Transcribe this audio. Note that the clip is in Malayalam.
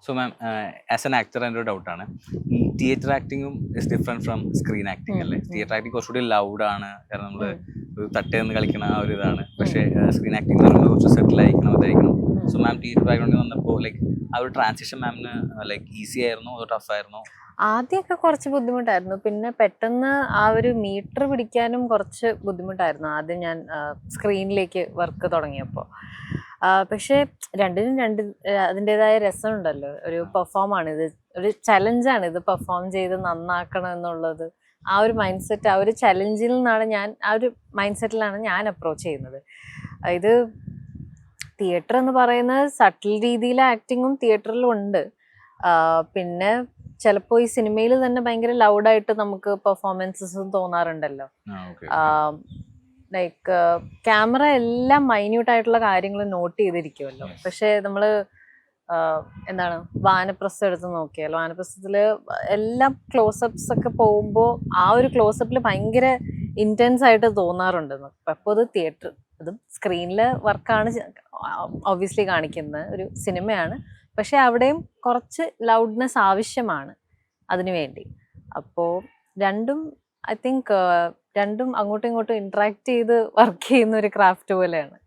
So ma'am, as an actor എൻ്റെ ഒരു ഡൗട്ടാണ്, ഈ തിയേറ്റർ ആക്ടിങ്ങും is different from screen acting അല്ലേ? തിയേറ്റർ ആക്ടിങ് കുറച്ചുകൂടി ലൗഡാണ്, കാരണം നമ്മൾ ഒരു തട്ടേ നിന്ന് കളിക്കണ ആ ഒരു ഇതാണ്. പക്ഷേ സ്ക്രീൻ ആക്ടിങ് എന്ന് പറയുമ്പോൾ കുറച്ച് സെറ്റിൽ ആയിരിക്കണം, അതായിരിക്കണം. സോ മാം തിയേറ്റർ ബാക്ക്ഗ്രൗണ്ടിൽ വന്നപ്പോൾ ലൈക്ക് ആ ഒരു ട്രാൻസിഷൻ മാമിന് ലൈക്ക് ഈസി ആയിരുന്നോ അതോ ടഫ് ആയിരുന്നോ? ആദ്യമൊക്കെ കുറച്ച് ബുദ്ധിമുട്ടായിരുന്നു. പിന്നെ പെട്ടെന്ന് ആ ഒരു മീറ്റർ പിടിക്കാനും കുറച്ച് ബുദ്ധിമുട്ടായിരുന്നു ആദ്യം ഞാൻ സ്ക്രീനിലേക്ക് വർക്ക് തുടങ്ങിയപ്പോൾ. പക്ഷേ രണ്ടിനും അതിൻ്റെതായ രസമുണ്ടല്ലോ. ഒരു പെർഫോമാണ് ഇത്, ഒരു ചലഞ്ചാണ് ഇത് പെർഫോം ചെയ്ത് നന്നാക്കണം എന്നുള്ളത്. ആ ഒരു മൈൻഡ് സെറ്റ്, ആ ഒരു ചലഞ്ചിൽ നിന്നാണ് ആ ഒരു മൈൻഡ് സെറ്റിലാണ് ഞാൻ അപ്രോച്ച് ചെയ്യുന്നത്. ഇത് തിയേറ്റർ എന്ന് പറയുന്നത് സട്ടിൽ രീതിയിലെ ആക്ടിങ്ങും തിയേറ്ററിലും ഉണ്ട്. പിന്നെ ചിലപ്പോൾ ഈ സിനിമയിൽ തന്നെ ഭയങ്കര ലൗഡായിട്ട് നമുക്ക് പെർഫോമൻസസും തോന്നാറുണ്ടല്ലോ. ലൈക്ക് ക്യാമറ എല്ലാം മൈന്യൂട്ട് ആയിട്ടുള്ള കാര്യങ്ങൾ നോട്ട് ചെയ്തിരിക്കുമല്ലോ. പക്ഷെ നമ്മള് എന്താണ് വാനപ്രസ്ഥം എടുത്ത് നോക്കിയാൽ വാനപ്രസ്ഥത്തില് എല്ലാം ക്ലോസപ്സ് ഒക്കെ പോകുമ്പോൾ ആ ഒരു ക്ലോസപ്പിൽ ഭയങ്കര ഇന്റൻസ് ആയിട്ട് തോന്നാറുണ്ട്. അപ്പോൾ അത് തിയേറ്റർ, അതും സ്ക്രീനില് വർക്കാണ് ഒബ്വിയസ്ലി കാണിക്കുന്നത്, ഒരു സിനിമയാണ്. പക്ഷെ അവിടെയും കുറച്ച് ലൗഡ്നെസ് ആവശ്യമാണ് അതിനു വേണ്ടി. അപ്പോൾ രണ്ടും ഐ തിങ്ക് രണ്ടും അങ്ങോട്ടും ഇങ്ങോട്ടും ഇന്ററാക്ട് ചെയ്ത് വർക്ക് ചെയ്യുന്ന ഒരു ക്രാഫ്റ്റ് പോലെയാണ്.